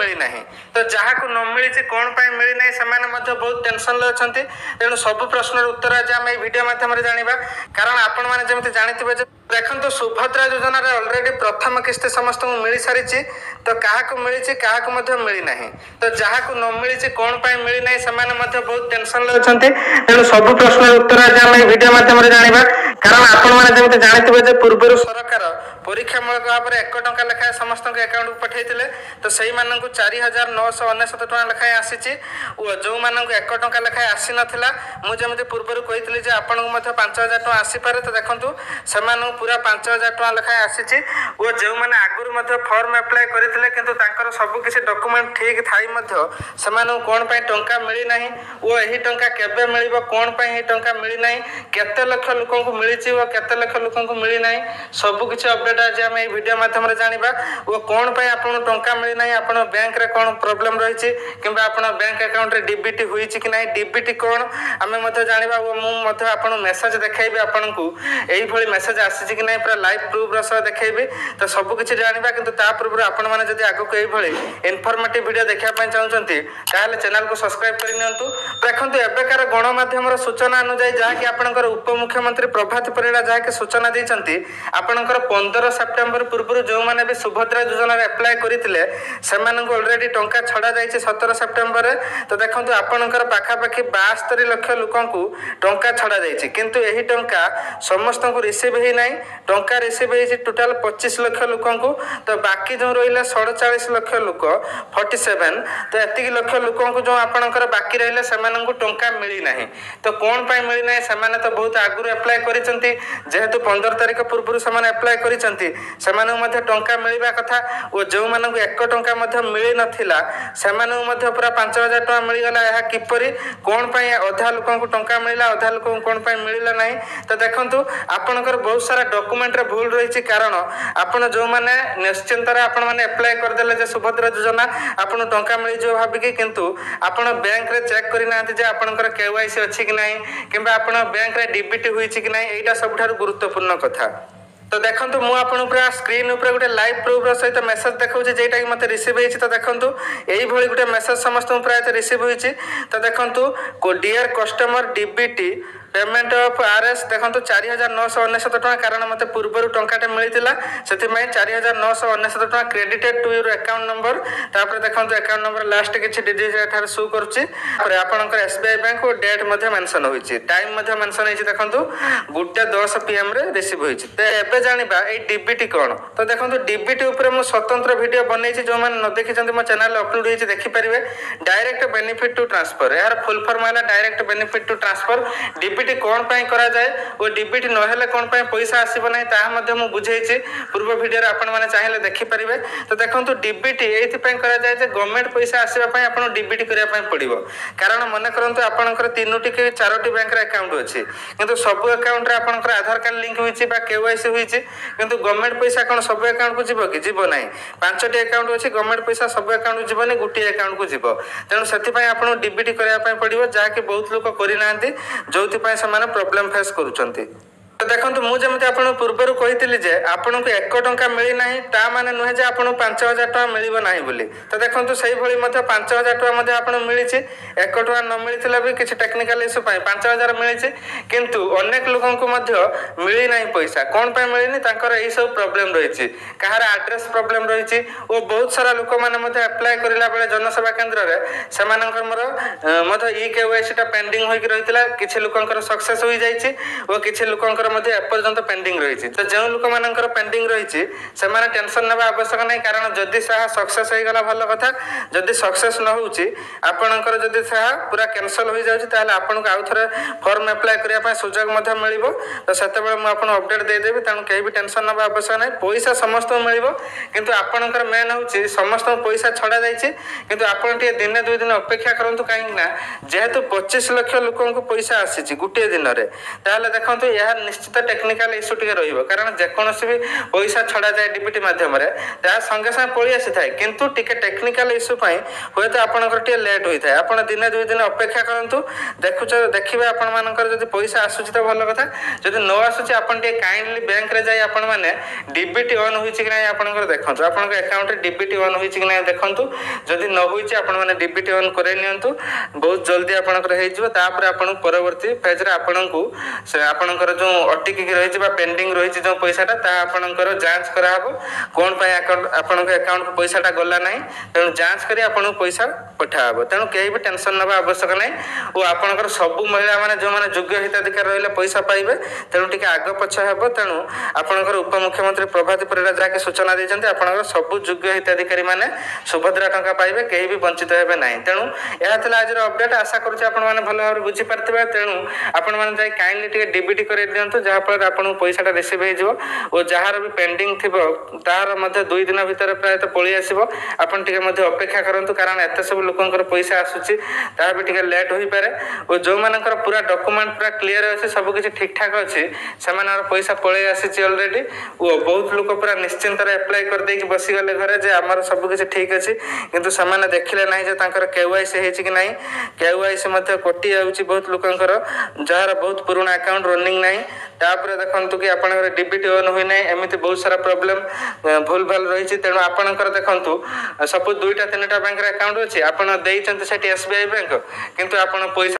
मिलना तो जहाँ को न मिली कौन पर मिलना से बहुत टेंशन अच्छे तेणु सब प्रश्न उत्तर आज आम भिडियो मध्यम जाना कारण आपण मैंने जानते देखो सुभद्रा योजना ऑलरेडी प्रथम किस्ती समस्त मिल सारी तो क्या मिली क्या मिलना तो जहाँ को न मिली कौन पर मिलना से बहुत टेंशन अच्छे तेणु सब प्रश्न उत्तर आज आम भिडियो मध्यम जाना कारण आपण मैंने जानते पूर्व सरकार परीक्षामूलक भाव में 1 टंका लेखाएं समस्त अकाउंट को पठाई तो से 4,999 टका लेखाएं आसी जो मानक 1 टंका लेखाएं आसी नाला मुझे पूर्व कही आपन को 5,000 टका आसीपे तो देखूँ से पूरा 5,000 टका लेखाएं आसी और जो मैंने आगुरी फर्म एप्लाय करते कि सबकि डॉक्यूमेंट ठीक थाई कौन पर टंका मिलना और यही टंका केबे मिल कौन पर टंका मिलना केते लक्ष लोक मिली केते लक्ष लोक मिलना सबकि अपडेट आज आम भिडियो मध्यम जाना और कौन पर आपको टंका मिलना आप बैंक रे कौन प्रोब्लेम रही कि बैंक अकाउंट रे डीबीटी हुई कि ना डीबीटी कौन आम जाना और मुझे मेसेज देखी आपन को यही मेसेज आसी कि ना पूरा लाइव प्रूफ सह देखी तो सबकि जाना कि पूर्व आपण मैंने आगक यही इनफर्मेटिव वीडियो देखा चाहते चैनल को सब्सक्राइब करनी देखो एबेकार गणमाध्यम सूचना अनुजाई जहाँकि आपंकर उपमुख्यमंत्री प्रभात परिड़ा जहाँकि सूचना देते आपंकर 15 सेप्टेम्बर पूर्व जो मैंने भी सुभद्रा योजना एप्लाय करते ऑलरेडी टंका छड़ा जाइए 17 सेप्टेम्बर तो देखो आपंकर पाखापाखि 72 लक्ष लोक टंका छड़ा जाइए किंतु यही टंका समस्त को रिसीव ही ना टंका रिसीव हो टोटाल 25 लक्ष लोक तो बाकी जो रहा 47 लक्ष लोक 47 तो एति लक्ष लोक जो आपंकर बाकी रहा से टंका मिलना तो कौन पर मिलना से तो बहुत आगु एप्लाय करते जेहेतु 15 तारिख पूर्व से एप्लाय करते टंका मिलवा कथा और जो मानक 1 टंका मिल नाला से पूरा 5,000 टका मिलगला यह किपर कौन पर अधा लोक टंका मिलला अधा लोक कौन पर मिलला ना तो देखो आपंकर बहुत सारा डॉक्यूमेंट रे भूल रही कारण आपन जो मैंने निश्चिंत मैंने एप्लाय करदे सुभद्रा योजना आपन टंका मिल जाए भाविकी किंतु आपन बैंक रे चेक करना आपंकर केवाईसी अच्छी कि ना कि बैंक रे डीबीटी हुई कि ना यहाँ सबुठ गुरुत्वपूर्ण कथा तो देखो मुझे पूरा स्क्रीन ऊपर गोटे लाइव प्रूफ सहित मेसेज देखा जेटा कि मतलब रिसीव होती तो देखो यही गोटे मेसेज समस्त प्रायतः रिसीव होती तो देखो dear customer DBT payment of RS देखो 4,999 टका कारण मत पूर्व टंकाटे मिलता से 4,999 टका credited to your account number तापर देखो अकाउंट नंबर लास्ट किसी डिजिट शो करुच्ची आपंकर एसबीआई बैंक और डेट मेंशन होती टाइम मेंशन होती देखो 1:10 PM रे रिसीव होती तो एबे जानिबा ए डीबीटी कौन तो देखो डीबीटी ऊपर मु स्वतंत्र वीडियो बनई जो मैंने न देखी मो चैनल अपलोड होती देखिपारे डायरेक्ट बेनिफिट टू ट्रांसफर यार फुल फॉर्म है direct benefit to transfer DBT कौन पाई करा जाए और डीबीटी नहेले कौन पाई पैसा आसीबो नै ता मध्य मु बुझेछि पूर्व वीडियो रे आपण माने चाहिले देखि परिबे तो देखंतु डीबीटी एथि पाई करा जाए जे गवर्नमेंट पैसा आसीबा पाई आपण डीबीटी करिया पाई पड़िबो कारण मने करंतु आपणकर 3टी के 4टी बैंक रे अकाउंट अछि किंतु सब अकाउंट रे आपणकर आधार कार्ड लिंक होइछि बा केवाईसी होइछि किंतु गवर्नमेंट पैसा कोन सब अकाउंट को जिवो कि जिवो नै 5टी अकाउंट अछि गवर्नमेंट पैसा सब अकाउंट को जिवो नै गुटी अकाउंट को जिवो तेनु सेति पाई आपण डीबीटी करिया पाई पड़िबो जा कि बहुत लोक करि नांती जोथि पाई प्रॉब्लम फेस करूछंती तो देखो मुझे आपको पूर्व कही आपन को 1 टंका मिलना ता माने नुहे जे आपन 5,000 टका मिलबो नाही बोली तो देखो से 5,000 टका आपन मिली 1 टका न मिलता भी किसी टेक्निकल इश्यू 5,000 मिली किंतु अनेक लोगों को मिली ना पैसा कौन पर मिलनी यही सब प्रोब्लेम रही कहार एड्रेस प्रोब्लेम रही और बहुत सारा लोक मैंने एप्लाय करला बेले जनसेवा केन्द्र में ई केवाईसी पेंडिंग होगी रही किसी लोकंकर सक्सेस हो जाइए और किसी लोकंकर एपर्यंत पेंडिंग रही तो जो लोक मानकर पेंडिंग रही से टेंशन ना आवश्यक नहीं कारण जदि सक्सेस हो गला भल कथा जदि सक्सेस न होची आपणकर जदि पूरा कैंसल हो जाउची ताले आपन को आउ थरे फॉर्म अप्लाई करिया पय सुजोग मध्ये मिलिबो तो सेते बेले म आपन अपडेट दे देबी तण केही भी टेंशन ना आवश्यक नहीं पैसा समस्त मिलिबो किंतु आपणकर मेन होची समस्त पैसा छडा जाईची किंतु आपन टे दिन 2 दिन अपेक्षा करंतु काहे ना जेहेतु 25 लाख लोकन को पैसा आसीची गुटे दिन रे ताले देखंतु यार निश्चित टेक्निकल इश्यू टिके रहिबो कारण जेकोसी भी पैसा छड़ा जाए डीबीटी माध्यम रे ता संगे संगे पळी आसी थाए किंतु टिके टेक्निकल इश्यू पई होय तो आपनकर टिके लेट होई थाए आपण दिन दुई दिन अपेक्षा करंतु देखिबे आपण मानकर जदि पैसा आसुची तो भलो कथा जदि न आसुची आपण टिके काइंडली बैंक रे जाई आपण माने डीबीटी ऑन होईची कि नै आपनकर देखंतु आपनकर अकाउंट रे डीबीटी ऑन होईची कि नै देखंतु जदि न होईची आपण माने डीबीटी ऑन करे नियंतु बहुत जल्दी आपनकर हेइ जिवो तापर आपण परवर्ती फेज रे आपनकु से आपनकर जो अटकी रही बा पेंडिंग रही जो पैसाटा ता आपनकर जांच करा हबो कोन पय आपनकर अकाउंट को पैसाटा गला नै तेणु जांच करी आपन पैसा पठा हबो तेणु केही भी टेंशन नबा आवश्यक नै ओ आपनकर सब महिला माने जो माने योग्य हिताधिकारी रहिले पैसा पाइबे तेणु टिके आग पछा हबो तेणु आपनकर उपमुख्यमंत्री प्रभाती परिडा जाके सूचना दैछन्ते आपनकर सब योग्य हिताधिकारी माने सुभद्रा टंका पाइबे केही भी वंचित हेबे नै तेणु एहा थला आज अपडेट आशा करूछि आपण माने भलो भाबरे बुझी पारथिबे तेणु आपण माने जाई काइंडली टिके डीबीटी करे दियंतु जहा पर आपण पैसाटा रिसीव हे जिवो ओ जहार भी पेंडिंग थिबो तार मध्ये 2 दिन भीतर प्राय तो पळी आसीबो आपण टिके मध्ये अपेक्षा करंतु कारण एते सब लोकंकर पैसा आसुची ता भी टिके लेट होई पारे ओ जो मानकर पूरा डॉक्यूमेंट पूरा क्लियर अछि सब किछि ठीक ठाक अछि समानर पैसा पळी आसीची ऑलरेडी ओ बहुत लोक पूरा निश्चिंत रे अप्लाई कर देकी बसी गले घरे जे हमर सब किछि ठीक अछि किंतु समाने देखिले नाही जे तांकर केवाईसी हेछि कि नाही केवाईसी मध्ये कोटी आउची बहुत लोकंकर जहार बहुत पुराना अकाउंट रनिंग नाही तापर देखंतु कि आपनकर डीबीटी ऑन होई नाही एमिति बहुत सारा प्रॉब्लम भूल भाल रहिछि तेणु आपनकर देखंतु सपोज 2टा 3टा बैंक रे अकाउंट अछि आपण देइचंत सेठी एसबीआई बैंक किंतु आपण पैसा